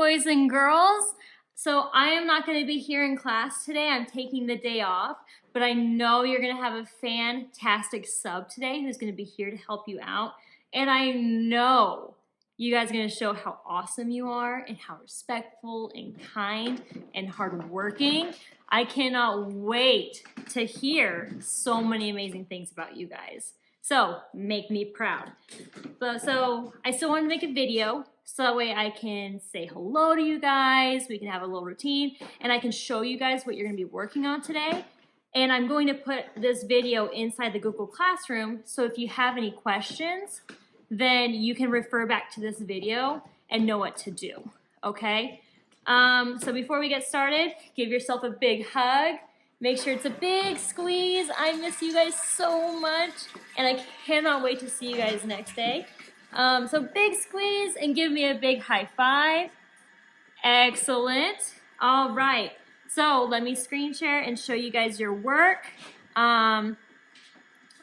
boys and girls. So I am not going to be here in class today. I'm taking the day off, but I know you're going to have a fantastic sub today who's going to be here to help you out. And I know you guys are going to show how awesome you are and how respectful and kind and hardworking. I cannot wait to hear so many amazing things about you guys. So make me proud. So I still want to make a video so that way I can say hello to you guys, we can have a little routine, and I can show you guys what you're going to be working on today. And I'm going to put this video inside the Google Classroom, so if you have any questions, then you can refer back to this video and know what to do, okay? So before we get started, give yourself a big hug. Make sure it's a big squeeze. I miss you guys so much, and I cannot wait to see you guys next day. So big squeeze and give me a big high five. Excellent. All right. So let me screen share and show you guys your work. All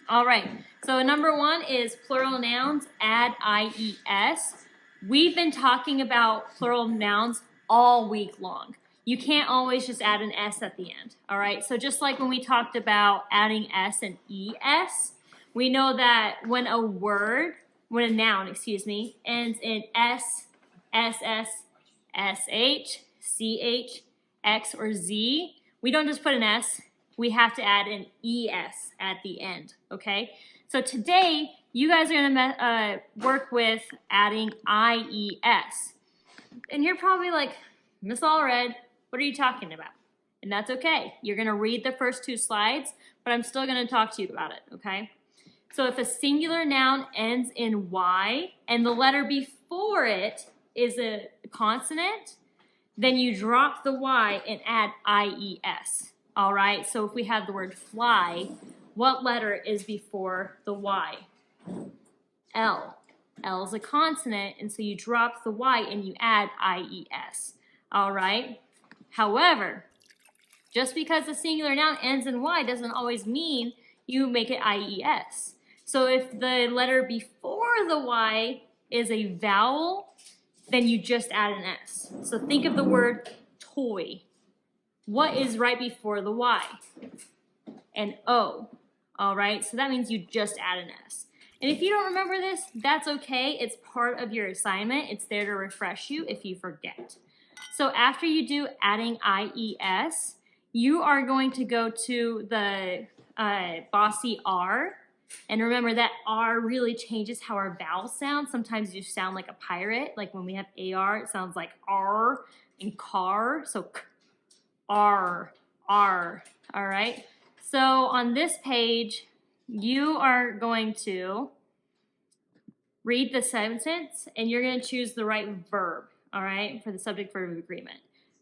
right. So number 1 is plural nouns, add IES. We've been talking about plural nouns all week long. You can't always just add an S at the end, all right? So just like when we talked about adding S and ES, we know that when a noun, ends in S, SS, SH, CH, X, or Z, we don't just put an S, we have to add an ES at the end, okay? So today, you guys are gonna work with adding IES. And you're probably like, Miss Allred, what are you talking about? And that's okay. You're gonna read the first 2 slides, but I'm still gonna talk to you about it, okay? So if a singular noun ends in Y and the letter before it is a consonant, then you drop the Y and add IES, all right? So if we have the word fly, what letter is before the Y? L. L is a consonant, and so you drop the Y and you add IES, all right? However, just because a singular noun ends in Y doesn't always mean you make it IES. So if the letter before the Y is a vowel, then you just add an S. So think of the word toy. What is right before the Y? An O, all right? So that means you just add an S. And if you don't remember this, that's okay. It's part of your assignment. It's there to refresh you if you forget. So after you do adding IES, you are going to go to the bossy R. And remember that R really changes how our vowels sound. Sometimes you sound like a pirate. Like when we have AR, it sounds like R and car. So K, R, R, all right? So on this page, you are going to read the sentence and you're going to choose the right verb, all right, for the subject-verb agreement.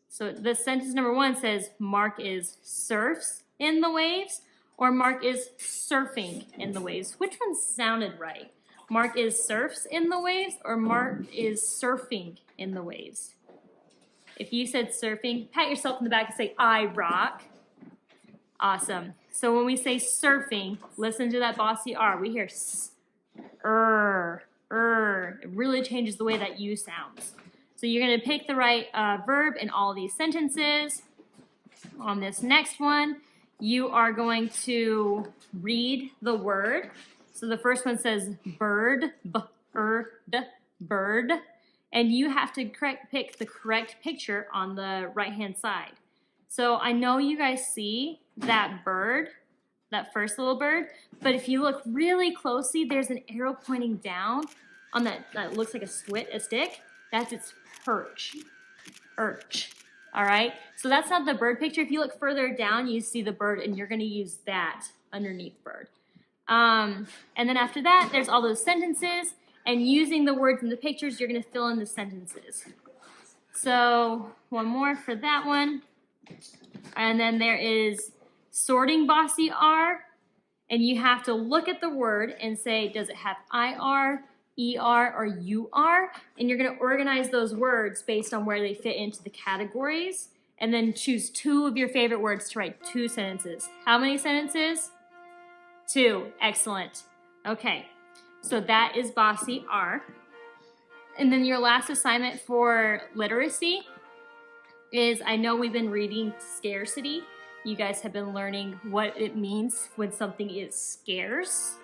So the sentence number 1 says, Mark is surfs in the waves, or Mark is surfing in the waves. Which one sounded right? Mark is surfs in the waves, or Mark is surfing in the waves? If you said surfing, pat yourself in the back and say, I rock. Awesome. So when we say surfing, listen to that bossy R. We hear s, It really changes the way that U sounds. So you're going to pick the right verb in all these sentences. On this next one, you are going to read the word. So the first one says bird, bird, and you have to pick the correct picture on the right-hand side. So I know you guys see that bird, that first little bird, but if you look really closely, there's an arrow pointing down on that looks like a stick. That's its perch, all right? So that's not the bird picture. If you look further down, you see the bird, and you're gonna use that underneath bird. And then after that, there's all those sentences, and using the words in the pictures, you're gonna fill in the sentences. So one more for that one. And then there is sorting bossy R, and you have to look at the word and say, does it have IR, ER, or UR? And you're going to organize those words based on where they fit into the categories, and then choose 2 of your favorite words to write 2 sentences. How many sentences? 2. Excellent. Okay, so that is bossy R. And then your last assignment for literacy is, I know we've been reading scarcity. You guys have been learning what it means when something is scarce.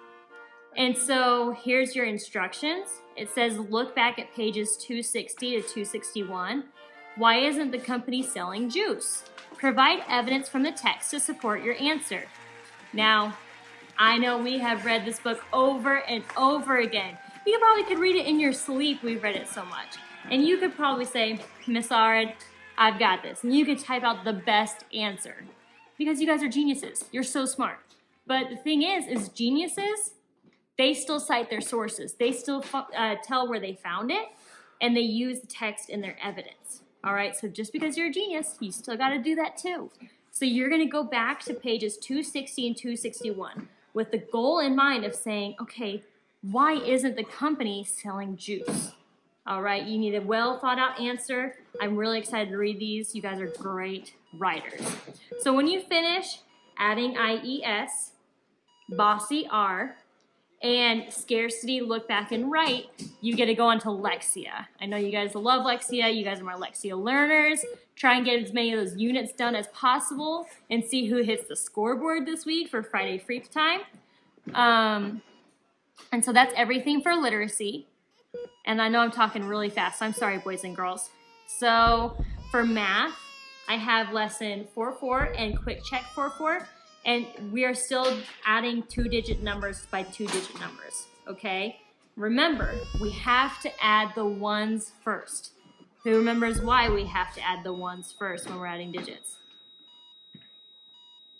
And so here's your instructions. It says look back at pages 260 to 261. Why isn't the company selling juice? Provide evidence from the text to support your answer. Now, I know we have read this book over and over again. You probably could read it in your sleep. We've read it so much. And you could probably say, Miss Allred, I've got this. And you could type out the best answer. Because you guys are geniuses. You're so smart. But the thing is geniuses, they still cite their sources. They still tell where they found it. And they use the text in their evidence. All right, so just because you're a genius, you still got to do that too. So you're going to go back to pages 260 and 261 with the goal in mind of saying, okay, why isn't the company selling juice? All right, you need a well thought out answer. I'm really excited to read these. You guys are great writers. So when you finish adding IES, bossy R, and scarcity, look back and write, you get to go on to Lexia. I know you guys love Lexia. You guys are my Lexia learners. Try and get as many of those units done as possible and see who hits the scoreboard this week for Friday Freak Time. And so that's everything for literacy. And I know I'm talking really fast. I'm sorry, boys and girls. So for math, I have lesson 4-4 and quick check 4-4. And we are still adding 2-digit numbers by 2-digit numbers, okay? Remember, we have to add the ones first. Who remembers why we have to add the ones first when we're adding digits?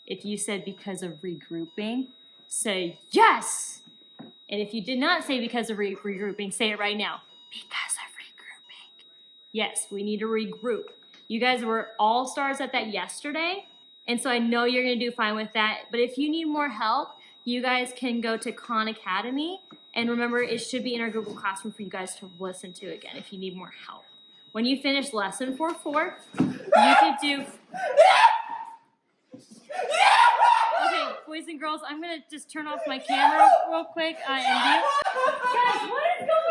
If you said because of regrouping, say yes! And if you did not say because of regrouping, say it right now. Because of regrouping. Yes, we need to regroup. You guys were all stars at that yesterday, and so I know you're going to do fine with that. But if you need more help, you guys can go to Khan Academy. And remember, it should be in our Google Classroom for you guys to listen to again if you need more help. When you finish lesson 4-4, you could do... Okay, boys and girls, I'm going to just turn off my camera real quick and mute. Guys, what is going